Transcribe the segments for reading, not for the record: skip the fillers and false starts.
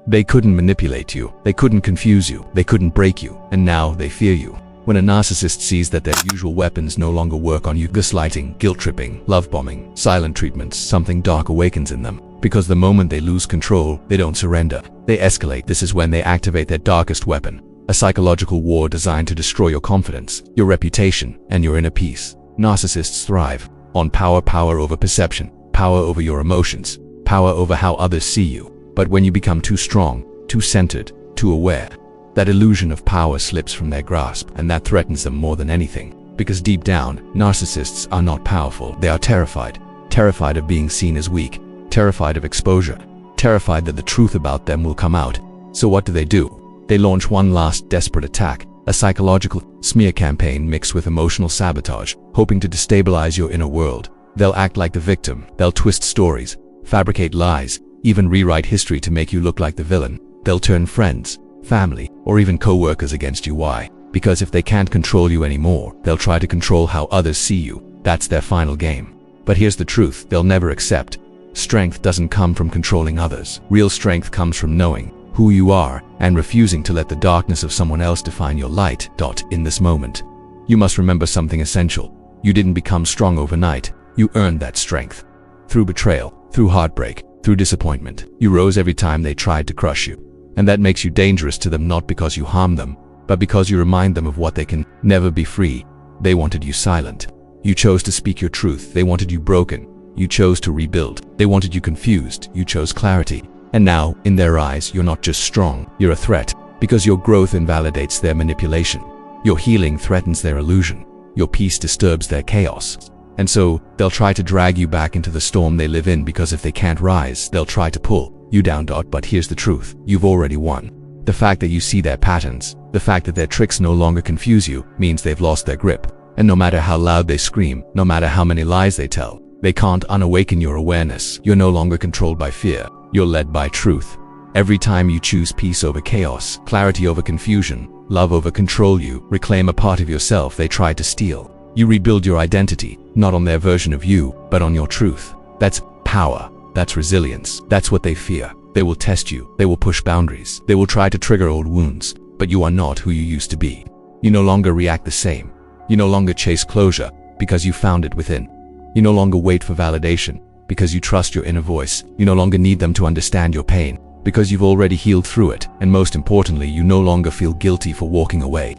They couldn't manipulate you, they couldn't confuse you, they couldn't break you, and now they fear you. When a narcissist sees that their usual weapons no longer work on you, gaslighting, guilt-tripping, love-bombing, silent treatments, something dark awakens in them. Because the moment they lose control, they don't surrender. They escalate. This is when they activate their darkest weapon, a psychological war designed to destroy your confidence, your reputation, and your inner peace. Narcissists thrive on power over perception, power over your emotions, power over how others see you. But when you become too strong, too centered, too aware, that illusion of power slips from their grasp, and that threatens them more than anything. Because deep down, narcissists are not powerful. They are terrified. Terrified of being seen as weak, terrified of exposure, terrified that the truth about them will come out. So what do? They launch one last desperate attack, a psychological smear campaign mixed with emotional sabotage, hoping to destabilize your inner world. They'll act like the victim. They'll twist stories, fabricate lies, even rewrite history to make you look like the villain. They'll turn friends, family, or even co-workers against you. Why? Because if they can't control you anymore, they'll try to control how others see you. That's their final game. But here's the truth they'll never accept. Strength doesn't come from controlling others. Real strength comes from knowing who you are and refusing to let the darkness of someone else define your light. In this moment, you must remember something essential. You didn't become strong overnight. You earned that strength. Through betrayal, through heartbreak, through disappointment. You rose every time they tried to crush you. And that makes you dangerous to them, not because you harm them, but because you remind them of what they can never be free. They wanted you silent. You chose to speak your truth. They wanted you broken. You chose to rebuild. They wanted you confused. You chose clarity. And now, in their eyes, you're not just strong, you're a threat. Because your growth invalidates their manipulation. Your healing threatens their illusion. Your peace disturbs their chaos. And so, they'll try to drag you back into the storm they live in, because if they can't rise, they'll try to pull you down. But here's the truth. You've already won. The fact that you see their patterns, the fact that their tricks no longer confuse you, means they've lost their grip. And no matter how loud they scream, no matter how many lies they tell, they can't unawaken your awareness. You're no longer controlled by fear. You're led by truth. Every time you choose peace over chaos, clarity over confusion, love over control, you reclaim a part of yourself they tried to steal. You rebuild your identity, not on their version of you, but on your truth. That's power. That's resilience. That's what they fear. They will test you. They will push boundaries. They will try to trigger old wounds. But you are not who you used to be. You no longer react the same. You no longer chase closure because you found it within. You no longer wait for validation because you trust your inner voice. You no longer need them to understand your pain because you've already healed through it. And most importantly, you no longer feel guilty for walking away.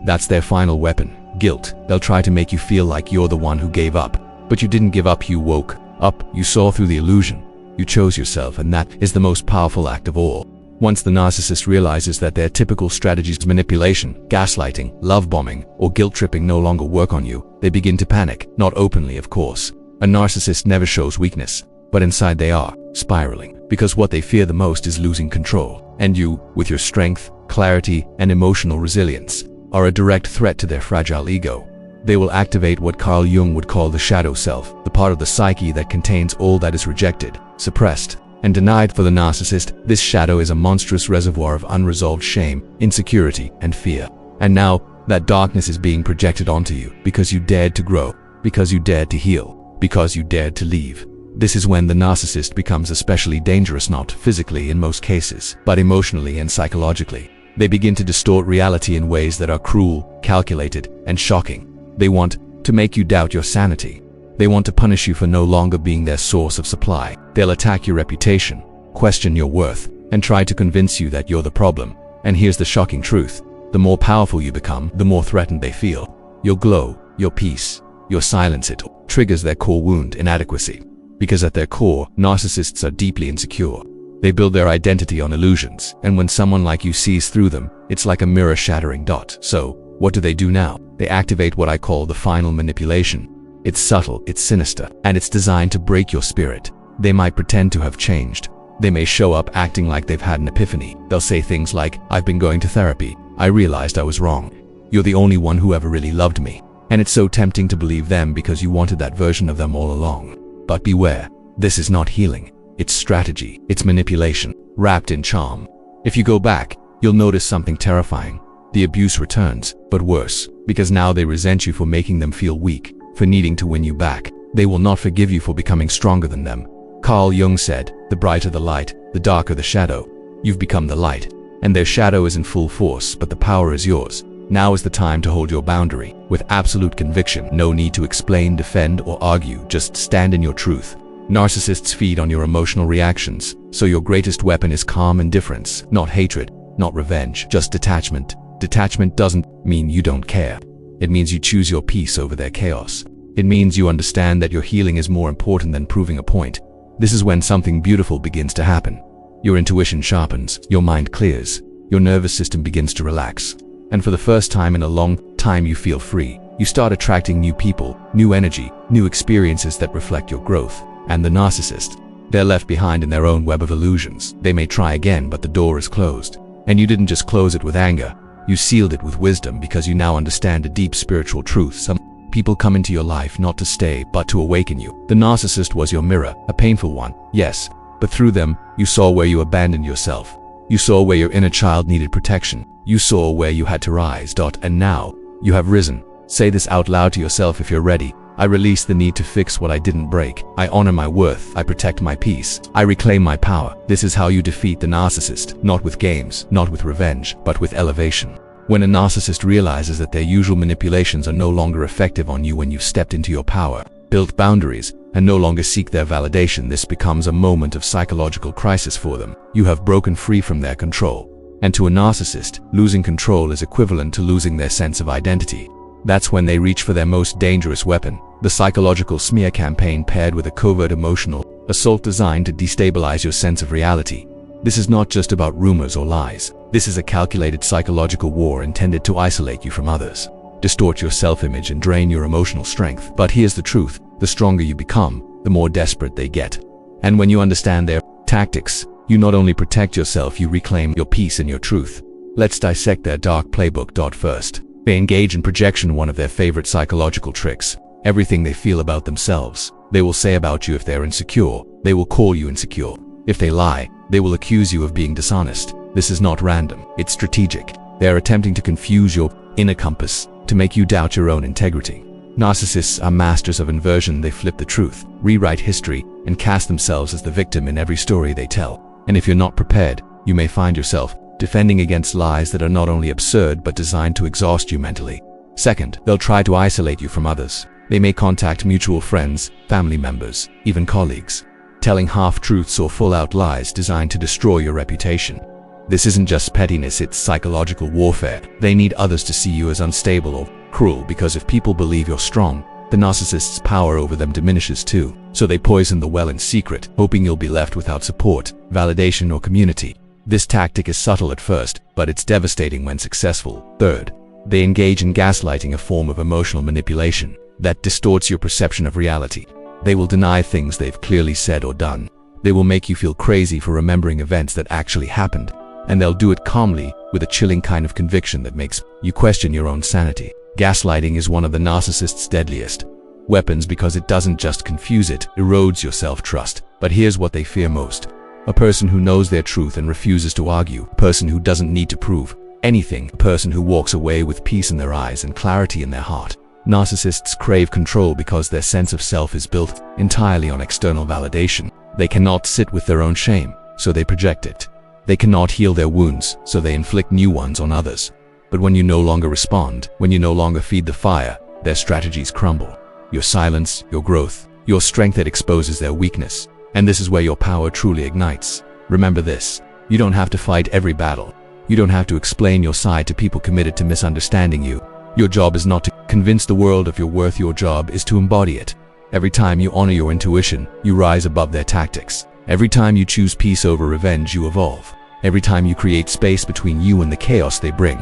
That's their final weapon, guilt. They'll try to make you feel like you're the one who gave up. But you didn't give up. You woke up. You saw through the illusion. You chose yourself, and that is the most powerful act of all. Once the narcissist realizes that their typical strategies, manipulation, gaslighting, love bombing, or guilt tripping, no longer work on you, they begin to panic. Not openly, of course. A narcissist never shows weakness, but inside they are spiraling, because what they fear the most is losing control. And you, with your strength, clarity, and emotional resilience, are a direct threat to their fragile ego. They will activate what Carl Jung would call the shadow self, the part of the psyche that contains all that is rejected, suppressed, and denied. For the narcissist, this shadow is a monstrous reservoir of unresolved shame, insecurity, and fear. And now, that darkness is being projected onto you because you dared to grow, because you dared to heal, because you dared to leave. This is when the narcissist becomes especially dangerous, not physically in most cases, but emotionally and psychologically. They begin to distort reality in ways that are cruel, calculated, and shocking. They want to make you doubt your sanity. They want to punish you for no longer being their source of supply. They'll attack your reputation, question your worth, and try to convince you that you're the problem. And here's the shocking truth. The more powerful you become, the more threatened they feel. Your glow, your peace, your silence, it triggers their core wound, inadequacy. Because at their core, narcissists are deeply insecure. They build their identity on illusions, and when someone like you sees through them, it's like a mirror-shattering dot. So, what do they do now? They activate what I call the final manipulation. It's subtle, it's sinister, and it's designed to break your spirit. They might pretend to have changed. They may show up acting like they've had an epiphany. They'll say things like, "I've been going to therapy. I realized I was wrong. You're the only one who ever really loved me." And it's so tempting to believe them because you wanted that version of them all along. But beware, this is not healing. It's strategy. It's manipulation, wrapped in charm. If you go back, you'll notice something terrifying. The abuse returns, but worse, because now they resent you for making them feel weak, for needing to win you back. They will not forgive you for becoming stronger than them. Carl Jung said, "The brighter the light, the darker the shadow." You've become the light, and their shadow is in full force, but the power is yours. Now is the time to hold your boundary with absolute conviction. No need to explain, defend, or argue. Just stand in your truth. Narcissists feed on your emotional reactions, so your greatest weapon is calm indifference, not hatred, not revenge, just detachment. Detachment doesn't mean you don't care. It means you choose your peace over their chaos. It means you understand that your healing is more important than proving a point. This is when something beautiful begins to happen. Your intuition sharpens, your mind clears, your nervous system begins to relax. And for the first time in a long time, you feel free. You start attracting new people, new energy, new experiences that reflect your growth. And the narcissist, they're left behind in their own web of illusions. They may try again, but the door is closed. And you didn't just close it with anger. You sealed it with wisdom, because you now understand a deep spiritual truth. Some people come into your life not to stay, but to awaken you. The narcissist was your mirror, a painful one, yes, but through them, you saw where you abandoned yourself. You saw where your inner child needed protection. You saw where you had to rise. And now, you have risen. Say this out loud to yourself if you're ready. I release the need to fix what I didn't break. I honor my worth. I protect my peace. I reclaim my power. This is how you defeat the narcissist. Not with games, not with revenge, but with elevation. When a narcissist realizes that their usual manipulations are no longer effective on you when you've stepped into your power, built boundaries, and no longer seek their validation, this becomes a moment of psychological crisis for them. You have broken free from their control. And to a narcissist, losing control is equivalent to losing their sense of identity. That's when they reach for their most dangerous weapon, the psychological smear campaign paired with a covert emotional assault designed to destabilize your sense of reality. This is not just about rumors or lies. This is a calculated psychological war intended to isolate you from others, distort your self-image, and drain your emotional strength. But here's the truth. The stronger you become, the more desperate they get. And when you understand their tactics, you not only protect yourself, you reclaim your peace and your truth. Let's dissect their dark playbook. First, they engage in projection, one of their favorite psychological tricks. Everything they feel about themselves, they will say about you. If they're insecure, they will call you insecure. If they lie, they will accuse you of being dishonest. This is not random, it's strategic. They are attempting to confuse your inner compass, to make you doubt your own integrity. Narcissists are masters of inversion. They flip the truth, rewrite history, and cast themselves as the victim in every story they tell. And if you're not prepared, you may find yourself defending against lies that are not only absurd but designed to exhaust you mentally. Second, they'll try to isolate you from others. They may contact mutual friends, family members, even colleagues, telling half-truths or full-out lies designed to destroy your reputation. This isn't just pettiness, it's psychological warfare. They need others to see you as unstable or cruel, because if people believe you're strong, the narcissist's power over them diminishes too. So they poison the well in secret, hoping you'll be left without support, validation, or community. This tactic is subtle at first, but it's devastating when successful. Third, they engage in gaslighting, a form of emotional manipulation that distorts your perception of reality. They will deny things they've clearly said or done. They will make you feel crazy for remembering events that actually happened. And they'll do it calmly, with a chilling kind of conviction that makes you question your own sanity. Gaslighting is one of the narcissist's deadliest weapons, because it doesn't just confuse, it erodes your self-trust. But here's what they fear most: a person who knows their truth and refuses to argue, a person who doesn't need to prove anything, a person who walks away with peace in their eyes and clarity in their heart. Narcissists crave control because their sense of self is built entirely on external validation. They cannot sit with their own shame, so they project it. They cannot heal their wounds, so they inflict new ones on others. But when you no longer respond, when you no longer feed the fire, their strategies crumble. Your silence, your growth, your strength, that exposes their weakness. And this is where your power truly ignites. Remember this: you don't have to fight every battle. You don't have to explain your side to people committed to misunderstanding you. Your job is not to convince the world of your worth. Your job is to embody it. Every time you honor your intuition, you rise above their tactics. Every time you choose peace over revenge, you evolve. Every time you create space between you and the chaos they bring,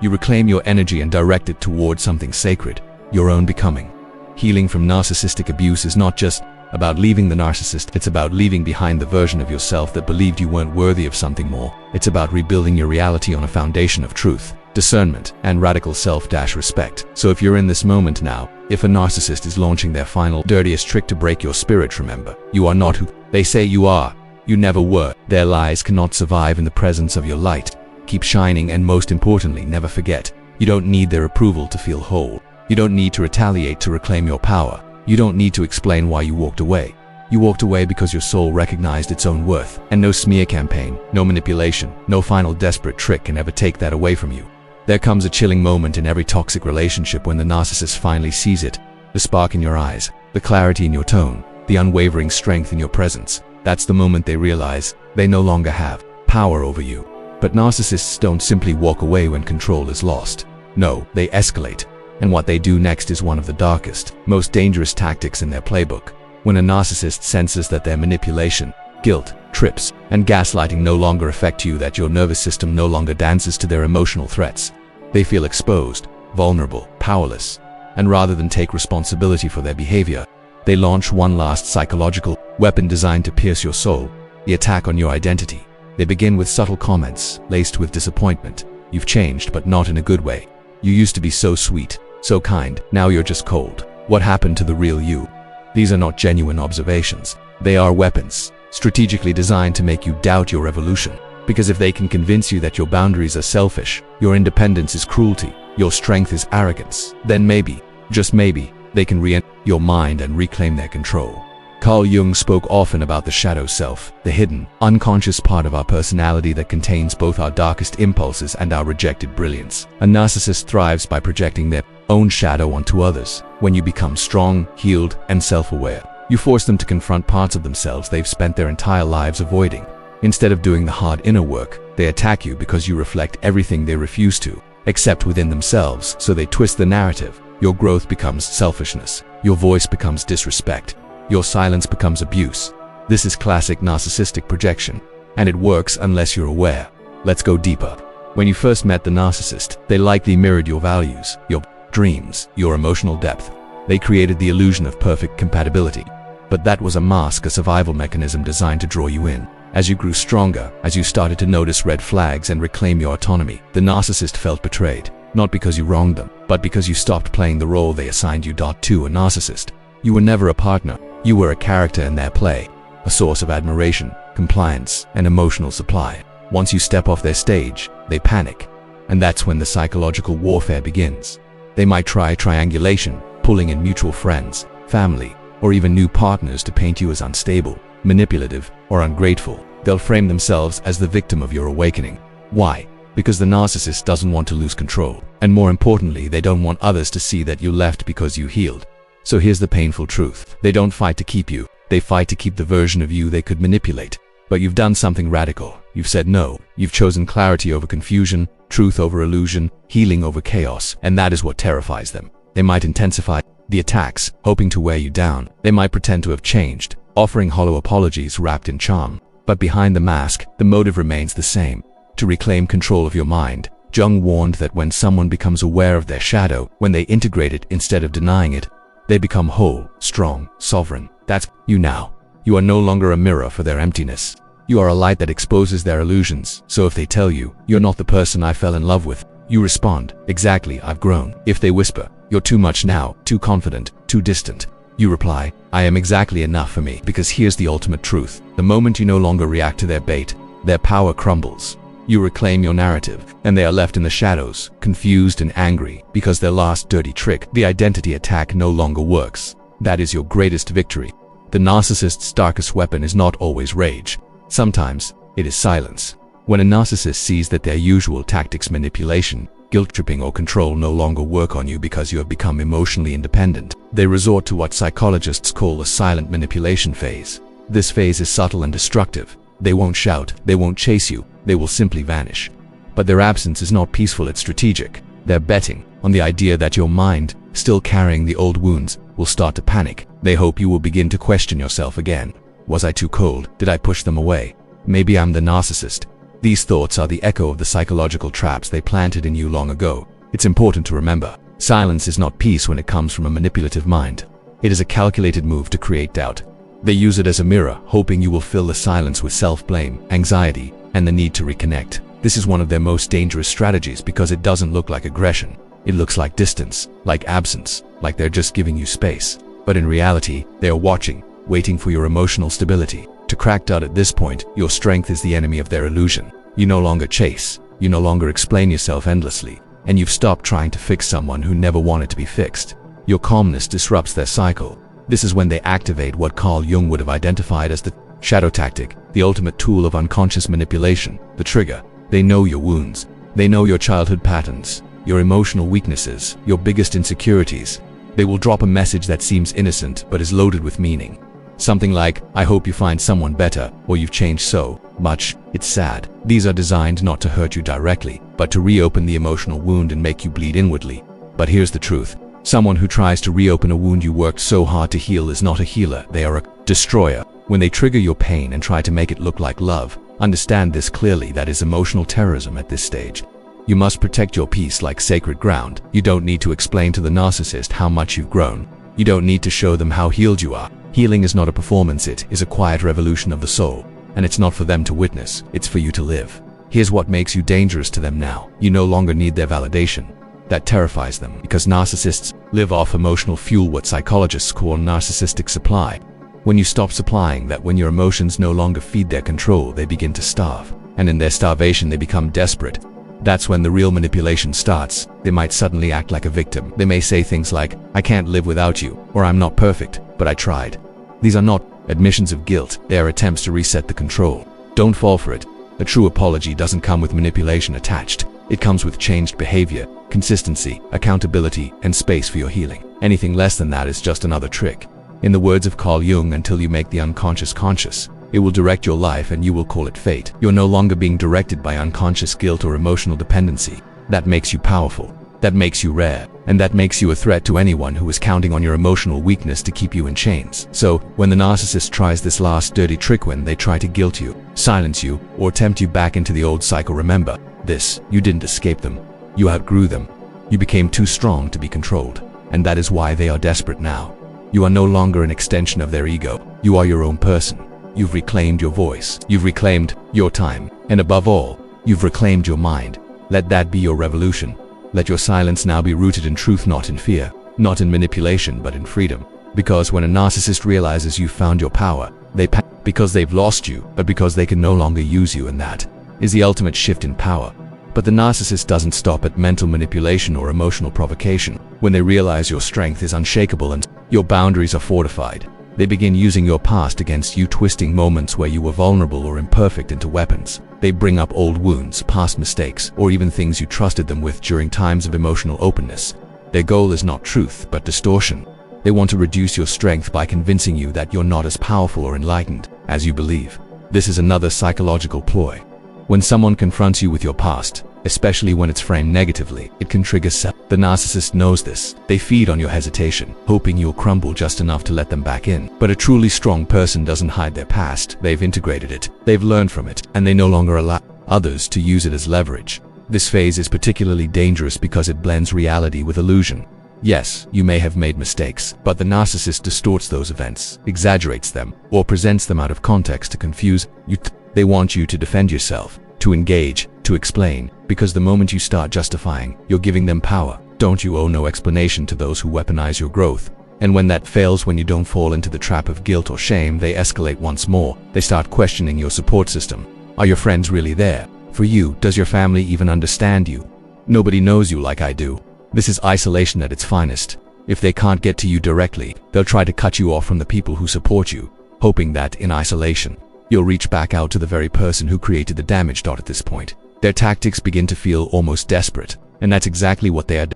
you reclaim your energy and direct it towards something sacred, your own becoming. Healing from narcissistic abuse is not just about leaving the narcissist, it's about leaving behind the version of yourself that believed you weren't worthy of something more. It's about rebuilding your reality on a foundation of truth, discernment, and radical self-respect. So if you're in this moment now, if a narcissist is launching their final, dirtiest trick to break your spirit, remember, you are not who they say you are. You never were. Their lies cannot survive in the presence of your light. Keep shining, and most importantly, never forget, you don't need their approval to feel whole. You don't need to retaliate to reclaim your power. You don't need to explain why you walked away. You walked away because your soul recognized its own worth, and no smear campaign, no manipulation, no final desperate trick can ever take that away from you. There comes a chilling moment in every toxic relationship when the narcissist finally sees it. The spark in your eyes, the clarity in your tone, the unwavering strength in your presence. That's the moment they realize they no longer have power over you. But narcissists don't simply walk away when control is lost. No, they escalate. And what they do next is one of the darkest, most dangerous tactics in their playbook. When a narcissist senses that their manipulation, guilt, trips, and gaslighting no longer affect you, that your nervous system no longer dances to their emotional threats, they feel exposed, vulnerable, powerless. And rather than take responsibility for their behavior, they launch one last psychological weapon designed to pierce your soul, the attack on your identity. They begin with subtle comments, laced with disappointment. You've changed, but not in a good way. You used to be so sweet, so kind, now you're just cold. What happened to the real you? These are not genuine observations. They are weapons, strategically designed to make you doubt your evolution. Because if they can convince you that your boundaries are selfish, your independence is cruelty, your strength is arrogance, then maybe, just maybe, they can re-enter your mind and reclaim their control. Carl Jung spoke often about the shadow self, the hidden, unconscious part of our personality that contains both our darkest impulses and our rejected brilliance. A narcissist thrives by projecting their own shadow onto others. When you become strong, healed, and self-aware, you force them to confront parts of themselves they've spent their entire lives avoiding. Instead of doing the hard inner work, they attack you because you reflect everything they refuse to accept within themselves, so they twist the narrative. Your growth becomes selfishness. Your voice becomes disrespect. Your silence becomes abuse. This is classic narcissistic projection, and it works unless you're aware. Let's go deeper. When you first met the narcissist, they likely mirrored your values, your dreams, your emotional depth. They created the illusion of perfect compatibility. But that was a mask, a survival mechanism designed to draw you in. As you grew stronger, as you started to notice red flags and reclaim your autonomy, the narcissist felt betrayed. Not because you wronged them, but because you stopped playing the role they assigned you. To a narcissist, you were never a partner. You were a character in their play, a source of admiration, compliance, and emotional supply. Once you step off their stage, they panic. And that's when the psychological warfare begins. They might try triangulation, pulling in mutual friends, family, or even new partners to paint you as unstable, manipulative, or ungrateful. They'll frame themselves as the victim of your awakening. Why? Because the narcissist doesn't want to lose control. And more importantly, they don't want others to see that you left because you healed. So here's the painful truth. They don't fight to keep you. They fight to keep the version of you they could manipulate. But you've done something radical. You've said no. You've chosen clarity over confusion, truth over illusion, healing over chaos. And that is what terrifies them. They might intensify the attacks, hoping to wear you down. They might pretend to have changed, offering hollow apologies wrapped in charm. But behind the mask, the motive remains the same: to reclaim control of your mind. Jung warned that when someone becomes aware of their shadow, when they integrate it instead of denying it, they become whole, strong, sovereign. That's you now. You are no longer a mirror for their emptiness. You are a light that exposes their illusions. So if they tell you, "You're not the person I fell in love with," you respond, "Exactly, I've grown." If they whisper, "You're too much now, too confident, too distant," you reply, "I am exactly enough for me." Because here's the ultimate truth. The moment you no longer react to their bait, their power crumbles. You reclaim your narrative, and they are left in the shadows, confused and angry, because their last dirty trick, the identity attack, no longer works. That is your greatest victory. The narcissist's darkest weapon is not always rage. Sometimes, it is silence. When a narcissist sees that their usual tactics, manipulation, guilt-tripping, or control no longer work on you because you have become emotionally independent, they resort to what psychologists call the silent manipulation phase. This phase is subtle and destructive. They won't shout, they won't chase you, they will simply vanish. But their absence is not peaceful, it's strategic. They're betting on the idea that your mind, still carrying the old wounds, will start to panic. They hope you will begin to question yourself again. Was I too cold? Did I push them away? Maybe I'm the narcissist. These thoughts are the echo of the psychological traps they planted in you long ago. It's important to remember, silence is not peace when it comes from a manipulative mind. It is a calculated move to create doubt. They use it as a mirror, hoping you will fill the silence with self-blame, anxiety, and the need to reconnect. This is one of their most dangerous strategies because it doesn't look like aggression. It looks like distance, like absence, like they're just giving you space. But in reality, they are watching, waiting for your emotional stability to crack out. At this point, your strength is the enemy of their illusion. You no longer chase, you no longer explain yourself endlessly, and you've stopped trying to fix someone who never wanted to be fixed. Your calmness disrupts their cycle. This is when they activate what Carl Jung would have identified as the shadow tactic, the ultimate tool of unconscious manipulation, the trigger. They know your wounds. They know your childhood patterns, your emotional weaknesses, your biggest insecurities. They will drop a message that seems innocent but is loaded with meaning. Something like, "I hope you find someone better," or "You've changed so much, it's sad." These are designed not to hurt you directly, but to reopen the emotional wound and make you bleed inwardly. But here's the truth. Someone who tries to reopen a wound you worked so hard to heal is not a healer, they are a destroyer. When they trigger your pain and try to make it look like love, understand this clearly: that is emotional terrorism at this stage. You must protect your peace like sacred ground. You don't need to explain to the narcissist how much you've grown. You don't need to show them how healed you are. Healing is not a performance, it is a quiet revolution of the soul. And it's not for them to witness, it's for you to live. Here's what makes you dangerous to them now. You no longer need their validation. That terrifies them, because narcissists live off emotional fuel, what psychologists call narcissistic supply. When you stop supplying that, when your emotions no longer feed their control, they begin to starve. And in their starvation, they become desperate. That's when the real manipulation starts. They might suddenly act like a victim. They may say things like, "I can't live without you," or "I'm not perfect, but I tried." These are not admissions of guilt, they are attempts to reset the control. Don't fall for it. A true apology doesn't come with manipulation attached. It comes with changed behavior, consistency, accountability, and space for your healing. Anything less than that is just another trick. In the words of Carl Jung, until you make the unconscious conscious, it will direct your life and you will call it fate. You're no longer being directed by unconscious guilt or emotional dependency. That makes you powerful. That makes you rare. And that makes you a threat to anyone who is counting on your emotional weakness to keep you in chains. So, when the narcissist tries this last dirty trick, when they try to guilt you, silence you, or tempt you back into the old cycle, remember this: you didn't escape them. You outgrew them. You became too strong to be controlled. And that is why they are desperate now. You are no longer an extension of their ego. You are your own person. You've reclaimed your voice. You've reclaimed your time. And above all, you've reclaimed your mind. Let that be your revolution. Let your silence now be rooted in truth, not in fear, not in manipulation, but in freedom. Because when a narcissist realizes you've found your power, they panic, because they've lost you, but because they can no longer use you, and that is the ultimate shift in power. But the narcissist doesn't stop at mental manipulation or emotional provocation. When they realize your strength is unshakable and your boundaries are fortified, they begin using your past against you, twisting moments where you were vulnerable or imperfect into weapons. They bring up old wounds, past mistakes, or even things you trusted them with during times of emotional openness. Their goal is not truth, but distortion. They want to reduce your strength by convincing you that you're not as powerful or enlightened as you believe. This is another psychological ploy. When someone confronts you with your past, especially when it's framed negatively, it can trigger The narcissist knows this. They feed on your hesitation, hoping you'll crumble just enough to let them back in. But a truly strong person doesn't hide their past. They've integrated it, they've learned from it, and they no longer allow others to use it as leverage. This phase is particularly dangerous because it blends reality with illusion. Yes, you may have made mistakes, but the narcissist distorts those events, exaggerates them, or presents them out of context to confuse you. They want you to defend yourself, to engage, to explain, because the moment you start justifying, you're giving them power. Don't you owe no explanation to those who weaponize your growth? And when that fails, when you don't fall into the trap of guilt or shame, they escalate once more. They start questioning your support system. Are your friends really there for you? Does your family even understand you? Nobody knows you like I do. This is isolation at its finest. If they can't get to you directly, they'll try to cut you off from the people who support you, hoping that in isolation, you'll reach back out to the very person who created the damage. At this point, their tactics begin to feel almost desperate, and that's exactly what they are: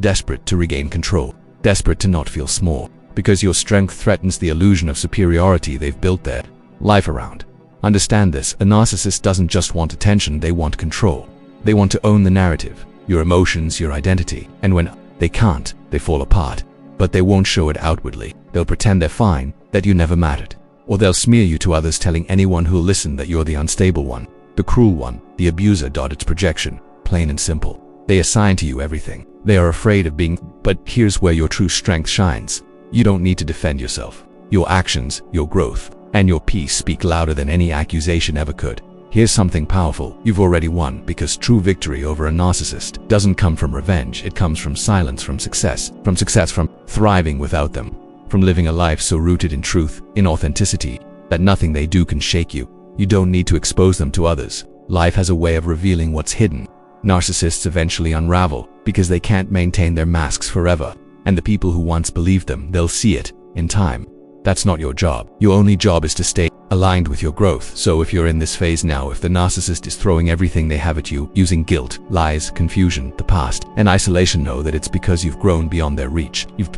desperate to regain control, desperate to not feel small, because your strength threatens the illusion of superiority they've built their life around. Understand this: a narcissist doesn't just want attention, they want control. They want to own the narrative, your emotions, your identity, and when they can't, they fall apart. But they won't show it outwardly. They'll pretend they're fine, that you never mattered. Or they'll smear you to others, telling anyone who'll listen that you're the unstable one, the cruel one, the abuser. It's projection, plain and simple. They assign to you everything. They are afraid of being. But here's where your true strength shines. You don't need to defend yourself. Your actions, your growth, and your peace speak louder than any accusation ever could. Here's something powerful: you've already won, because true victory over a narcissist doesn't come from revenge. It comes from silence, from success, from thriving without them, from living a life so rooted in truth, in authenticity, that nothing they do can shake you. You don't need to expose them to others. Life has a way of revealing what's hidden. Narcissists eventually unravel because they can't maintain their masks forever. And the people who once believed them, they'll see it. in time. That's not your job. Your only job is to stay aligned with your growth. So if you're in this phase now, if the narcissist is throwing everything they have at you, using guilt, lies, confusion, the past, and isolation, know that it's because you've grown beyond their reach. You've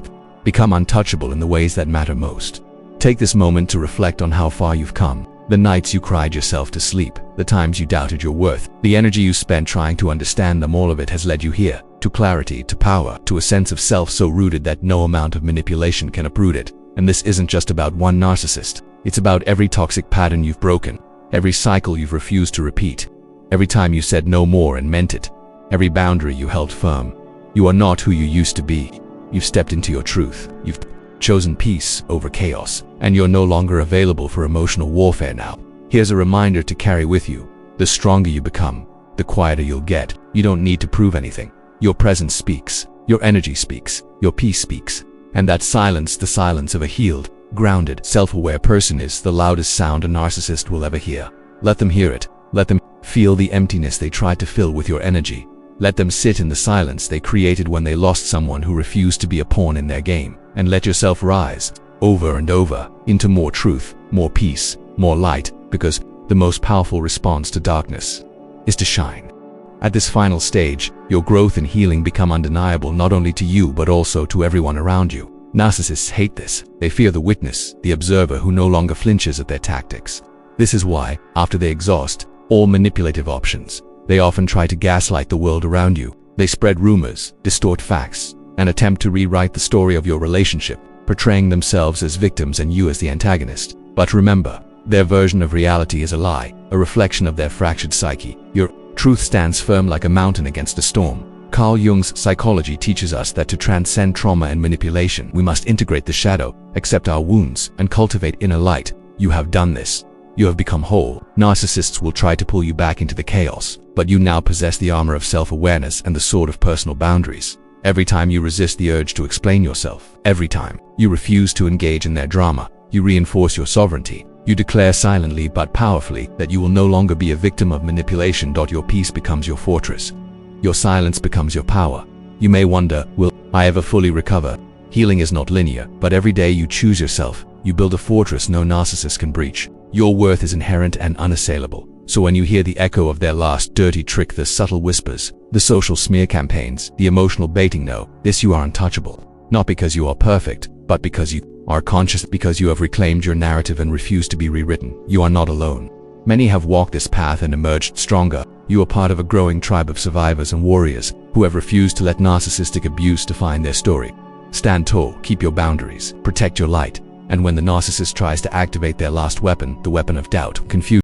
become untouchable in the ways that matter most. Take this moment to reflect on how far you've come. The nights you cried yourself to sleep, the times you doubted your worth, the energy you spent trying to understand them, all of it has led you here. To clarity, to power, to a sense of self so rooted that no amount of manipulation can uproot it. And this isn't just about one narcissist. It's about every toxic pattern you've broken, every cycle you've refused to repeat, every time you said no more and meant it, every boundary you held firm. You are not who you used to be. You've stepped into your truth. You've chosen peace over chaos, and you're no longer available for emotional warfare now. Here's a reminder to carry with you. The stronger you become, the quieter you'll get. You don't need to prove anything. Your presence speaks. Your energy speaks. Your peace speaks. And that silence, the silence of a healed, grounded, self-aware person, is the loudest sound a narcissist will ever hear. Let them hear it. Let them feel the emptiness they tried to fill with your energy. Let them sit in the silence they created when they lost someone who refused to be a pawn in their game. And let yourself rise, over and over, into more truth, more peace, more light, because the most powerful response to darkness is to shine. At this final stage, your growth and healing become undeniable, not only to you but also to everyone around you. Narcissists hate this. They fear the witness, the observer who no longer flinches at their tactics. This is why, after they exhaust all manipulative options, they often try to gaslight the world around you. They spread rumors, distort facts, and attempt to rewrite the story of your relationship, portraying themselves as victims and you as the antagonist. But remember, their version of reality is a lie, a reflection of their fractured psyche. Your truth stands firm like a mountain against a storm. Carl Jung's psychology teaches us that to transcend trauma and manipulation, we must integrate the shadow, accept our wounds, and cultivate inner light. You have done this. You have become whole. Narcissists will try to pull you back into the chaos, but you now possess the armor of self-awareness and the sword of personal boundaries. Every time you resist the urge to explain yourself, every time you refuse to engage in their drama, you reinforce your sovereignty. You declare silently but powerfully that you will no longer be a victim of manipulation. Your peace becomes your fortress. Your silence becomes your power. You may wonder, will I ever fully recover? Healing is not linear, but every day you choose yourself, you build a fortress no narcissist can breach. Your worth is inherent and unassailable. So when you hear the echo of their last dirty trick, the subtle whispers, the social smear campaigns, the emotional baiting, know this: you are untouchable. Not because you are perfect, but because you are conscious, because you have reclaimed your narrative and refused to be rewritten. You are not alone. Many have walked this path and emerged stronger. You are part of a growing tribe of survivors and warriors who have refused to let narcissistic abuse define their story. Stand tall, keep your boundaries, protect your light, and when the narcissist tries to activate their last weapon, the weapon of doubt, confusion,